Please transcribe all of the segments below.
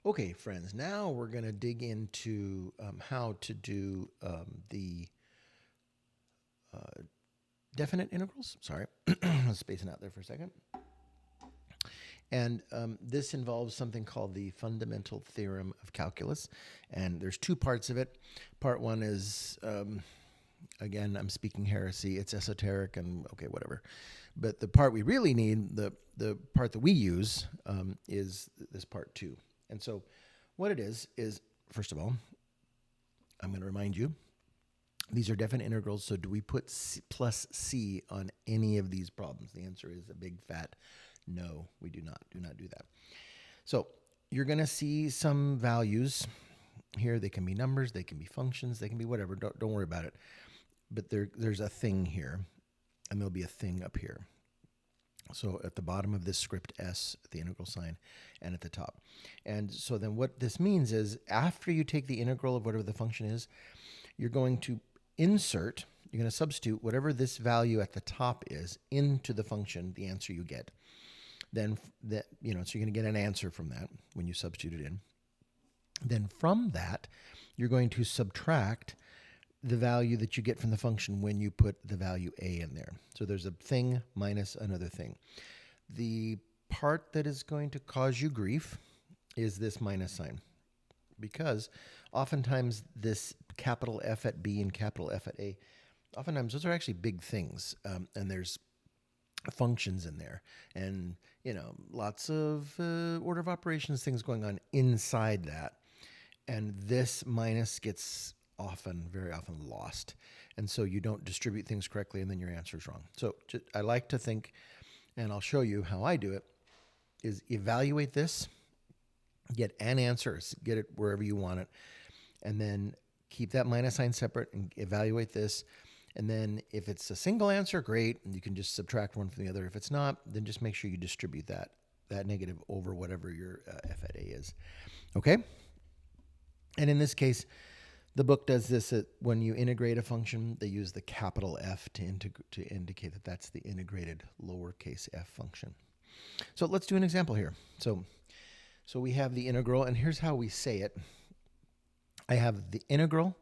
Okay, friends, now we're going to dig into how to do the definite integrals. Sorry, I was spacing out there for a second. And this involves something called the Fundamental Theorem of Calculus. And there's two parts of it. Part one is, again, I'm speaking heresy. It's esoteric and okay, whatever. But the part we really need, the part that we use, is this part two. And so what it is, first of all, I'm going to remind you, these are definite integrals. So do we put C plus C on any of these problems? The answer is a big fat no, we do not. Do not do that. So you're going to see some values here. They can be numbers, they can be functions, they can be whatever. Don't worry about it. But there's a thing here, and there'll be a thing up here. So at the bottom of this script S, the integral sign, and at the top. And so then what this means is after you take the integral of whatever the function is, you're going to insert, you're going to substitute whatever this value at the top is into the function, the answer you get. Then that, so you're going to get an answer from that when you substitute it in. Then from that, you're going to subtract the value that you get from the function when you put the value a in there. So there's a thing minus another thing. The part that is going to cause you grief is this minus sign, because oftentimes this capital F at B and capital F at A, oftentimes those are actually big things, and there's functions in there, and lots of order of operations things going on inside that, and this minus gets very often lost, and so you don't distribute things correctly, and then your answer is wrong. So I like to think, and I'll show you how I do it, is evaluate this, get an answer, get it wherever you want it, and then keep that minus sign separate and evaluate this. And then if it's a single answer, great, and you can just subtract one from the other. If it's not, then just make sure you distribute that negative over whatever your F at A is. Okay? And in this case, the book does this when you integrate a function, they use the capital F to indicate that that's the integrated lowercase f function. So let's do an example here. So we have the integral, and here's how we say it. I have the integral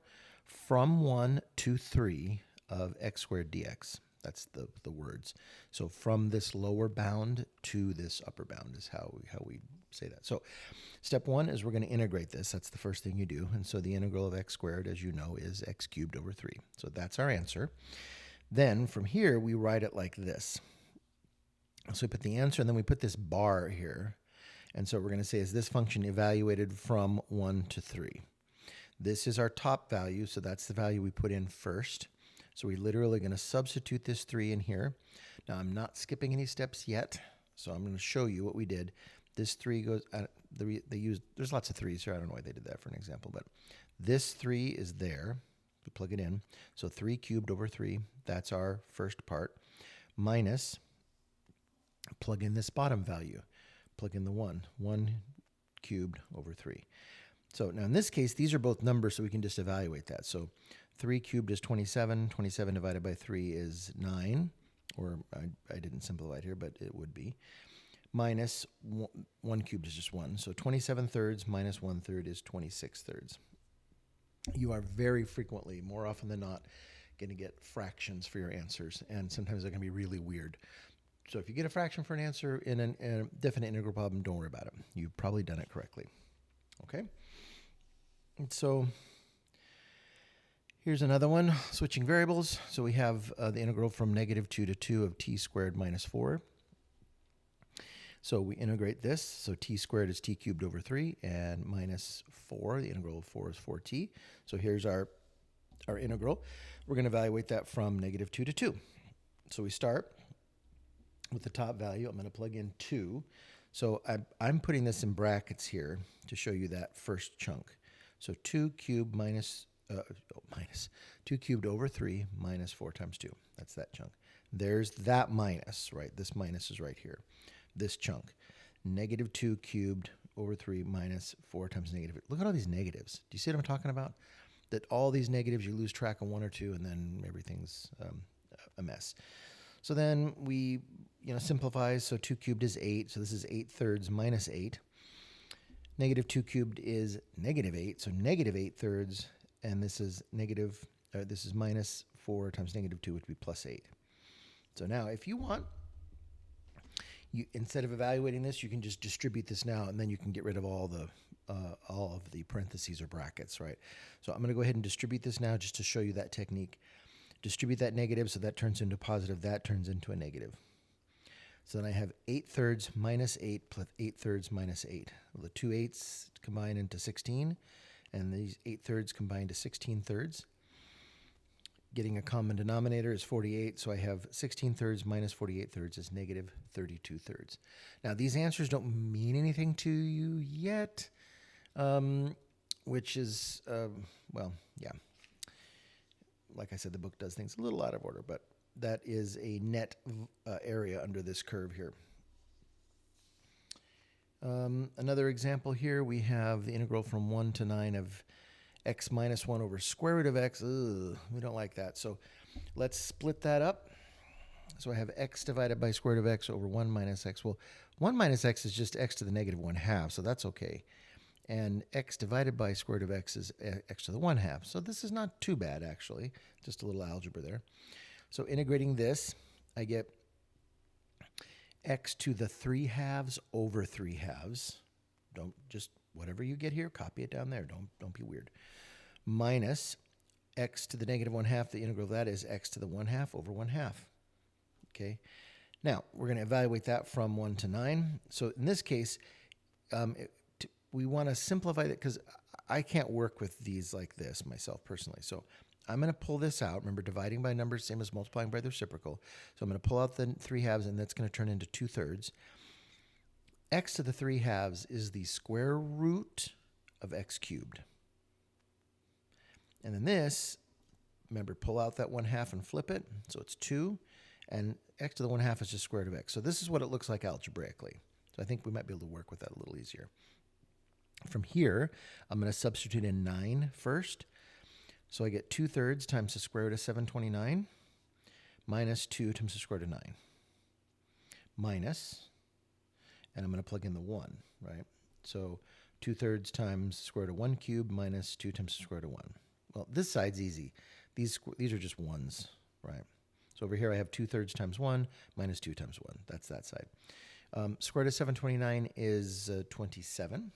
from 1 to 3 of x squared dx. That's the words. So from this lower bound to this upper bound is how we say that. So step one is we're going to integrate this. That's the first thing you do. And so the integral of x squared, as you know, is x cubed over 3. So that's our answer. Then from here, we write it like this. So we put the answer, and then we put this bar here. And so we're going to say, is this function evaluated from 1 to 3? This is our top value, so that's the value we put in first. So we're literally going to substitute this 3 in here. Now I'm not skipping any steps yet, so I'm going to show you what we did. This 3 goes, there's lots of 3s here. I don't know why they did that for an example, but this 3 is there. We plug it in. So 3 cubed over 3, that's our first part, minus, plug in this bottom value. Plug in the 1 cubed over 3. So now in this case, these are both numbers, so we can just evaluate that. So 3 cubed is 27. 27 divided by 3 is 9. Or I didn't simplify it here, but it would be. Minus 1 cubed is just 1. So 27 thirds minus 1 third is 26 thirds. You are very frequently, more often than not, going to get fractions for your answers. And sometimes they're going to be really weird. So if you get a fraction for an answer in a definite integral problem, don't worry about it. You've probably done it correctly. Okay? And so here's another one, switching variables. So we have the integral from -2 to 2 of t squared minus 4. So we integrate this. So t squared is t cubed over 3, and minus 4, the integral of 4 is 4t. So here's our integral. We're going to evaluate that from -2 to 2. So we start with the top value. I'm going to plug in 2. So I'm putting this in brackets here to show you that first chunk. So 2 cubed minus 2 cubed over 3 minus 4 times 2. That's that chunk. There's that minus, right? This minus is right here. This chunk. -2 cubed over 3 minus 4 times negative. Look at all these negatives. Do you see what I'm talking about? That all these negatives, you lose track of 1 or 2, and then everything's a mess. So then we simplify. So 2 cubed is 8. So this is 8 thirds minus 8. Negative 2 cubed is negative 8, so negative 8/3, and this is minus 4 times negative 2, which would be plus 8. So now if you want, instead of evaluating this, you can just distribute this now, and then you can get rid of all of the parentheses or brackets, right? So I'm going to go ahead and distribute this now just to show you that technique. Distribute that negative, so that turns into positive, that turns into a negative. So then I have 8/3 minus 8 plus 8/3 minus 8. Well, the two 8s combine into 16, and these 8/3 combine to 16/3. Getting a common denominator is 48, so I have 16/3 minus 48/3 is negative 32/3. Now, these answers don't mean anything to you yet, which is, well, yeah. Like I said, the book does things a little out of order, but that is a net area under this curve here. Another example here, we have the integral from 1 to 9 of x minus 1 over square root of x. Ugh, we don't like that. So let's split that up. So I have x divided by square root of x over 1 minus x. Well, 1 minus x is just x to the negative 1/2, so that's okay. And x divided by square root of x is x to the 1/2. So this is not too bad, actually. Just a little algebra there. So integrating this, I get x to the 3/2 over 3/2. Don't just, whatever you get here, copy it down there. Don't be weird. Minus x to the negative 1/2. The integral of that is x to the 1/2 over 1/2. Okay. Now, we're going to evaluate that from 1 to 9. So in this case, we want to simplify that because I can't work with these like this myself personally. So I'm going to pull this out. Remember, dividing by numbers, same as multiplying by the reciprocal. So I'm going to pull out the 3/2, and that's going to turn into 2/3. X to the 3/2 is the square root of x cubed. And then this, remember, pull out that 1/2 and flip it. So it's 2. And x to the 1/2 is just square root of x. So this is what it looks like algebraically. So I think we might be able to work with that a little easier. From here, I'm going to substitute in 9 first. So I get 2/3 times the square root of 729 minus 2 times the square root of 9. Minus, and I'm going to plug in the 1, right? So 2/3 times the square root of 1 cubed minus 2 times the square root of 1. Well, this side's easy. These are just 1s, right? So over here I have 2/3 times 1 minus 2 times 1. That's that side. Square root of 729 is 27.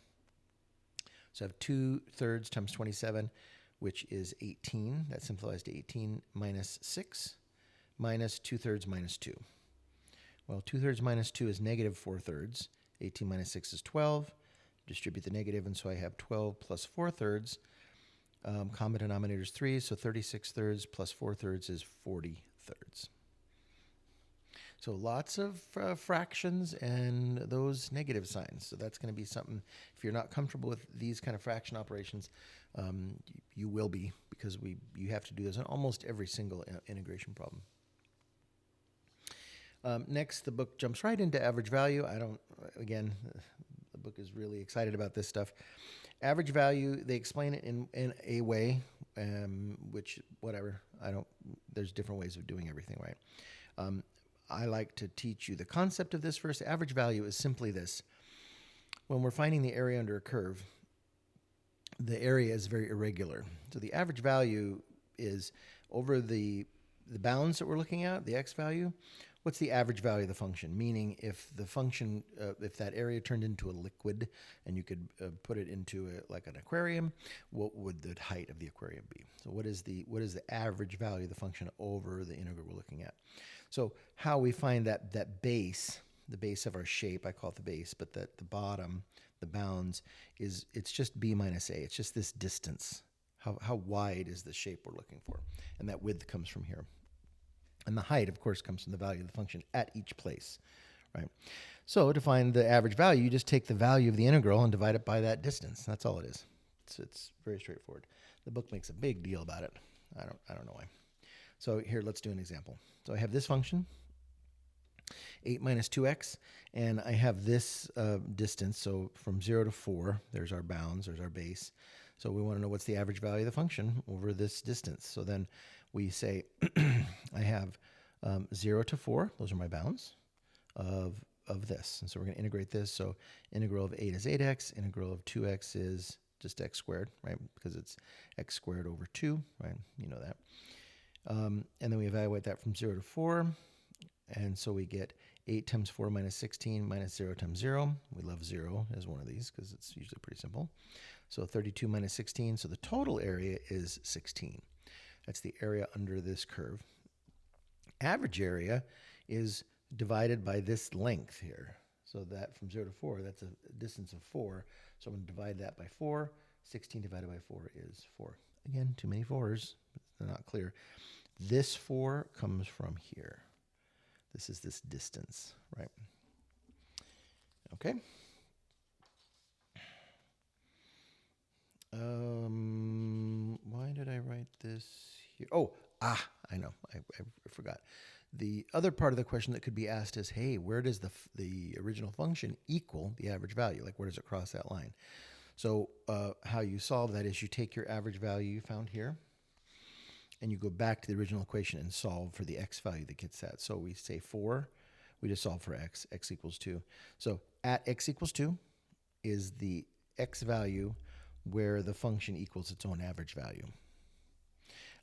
So I have 2/3 times 27, which is 18. That simplifies to 18 minus 6 minus 2/3 minus 2. Well, 2/3 minus 2 is negative 4/3. 18 minus 6 is 12. Distribute the negative, and so I have 12 plus 4/3. Common denominator is 3, so 36/3 plus 4/3 is 40/3. So lots of fractions and those negative signs. So that's going to be something, if you're not comfortable with these kind of fraction operations, you will be, because you have to do this on almost every single integration problem. Next, the book jumps right into average value. Again, the book is really excited about this stuff. Average value, they explain it in a way, which, whatever, there's different ways of doing everything, right? I like to teach you the concept of this first. Average value is simply this. When we're finding the area under a curve, the area is very irregular. So the average value is over the bounds that we're looking at, the x value. What's the average value of the function? Meaning, if the function, if that area turned into a liquid and you could put it into like an aquarium, what would the height of the aquarium be? So what is the average value of the function over the integral we're looking at? So how we find that base, the base of our shape, I call it the base, but the bottom, the bounds, it's just b minus a. It's just this distance. How wide is the shape we're looking for? And that width comes from here. And the height, of course, comes from the value of the function at each place, right? So to find the average value, you just take the value of the integral and divide it by that distance. That's all it is. It's very straightforward. The book makes a big deal about it. I don't know why. So here, let's do an example. So I have this function, 8 minus 2x, and I have this distance. So from 0 to 4, there's our bounds, there's our base. So we want to know what's the average value of the function over this distance. So then we say I have 0 to 4, those are my bounds, of of this. And so we're going to integrate this. So integral of 8 is 8x. Integral of 2x is just x squared, right? Because it's x squared over 2, right? You know that. And then we evaluate that from 0 to 4. And so we get 8 times 4 minus 16 minus 0 times 0. We love 0 as one of these because it's usually pretty simple. So 32 minus 16. So the total area is 16. That's the area under this curve. Average area is divided by this length here. So that from 0 to 4, that's a distance of 4. So I'm going to divide that by 4. 16 divided by 4 is 4. Again, too many 4s. They're not clear. This 4 comes from here. This is this distance, right? Okay. Why did I write this here? I know. I forgot. The other part of the question that could be asked is, hey, where does the original function equal the average value? Like, where does it cross that line? So how you solve that is you take your average value you found here, and you go back to the original equation and solve for the x value that gets that. So we say 4, we just solve for x equals 2. So at x equals 2 is the x value where the function equals its own average value.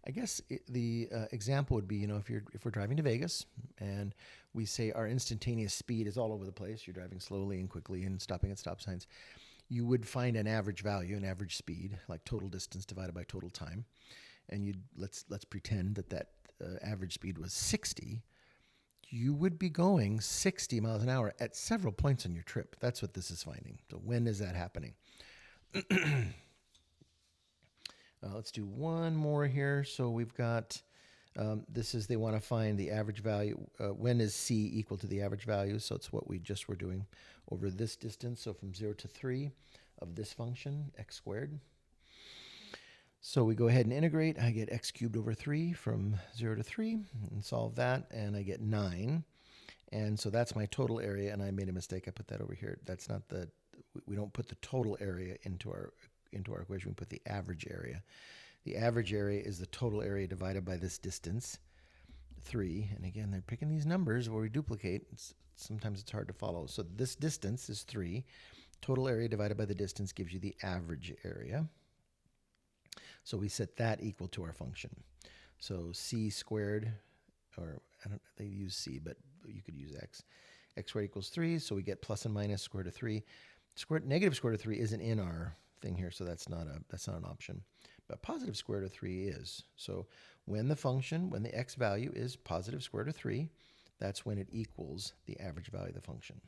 I guess the example would be, if we're driving to Vegas and we say our instantaneous speed is all over the place, you're driving slowly and quickly and stopping at stop signs, you would find an average value, an average speed, like total distance divided by total time. And let's pretend that average speed was 60. You would be going 60 miles an hour at several points on your trip. That's what this is finding. So when is that happening? Let's do one more here. So we've got, they want to find the average value. When is c equal to the average value? So it's what we just were doing over this distance. So from 0 to 3 of this function, x squared. So we go ahead and integrate. I get x cubed over 3 from 0 to 3 and solve that, and I get 9. And so that's my total area, and I made a mistake. I put that over here. That's not we don't put the total area into our equation. We put the average area. The average area is the total area divided by this distance, 3. And again, they're picking these numbers where we duplicate. Sometimes it's hard to follow. So this distance is 3. Total area divided by the distance gives you the average area. So we set that equal to our function. So c squared, or they use c, but you could use x. X squared equals 3, so we get plus and minus square root of 3. Negative square root of 3 isn't in our thing here, so that's not an option. But positive square root of 3 is. So when the x value is positive square root of 3, that's when it equals the average value of the function.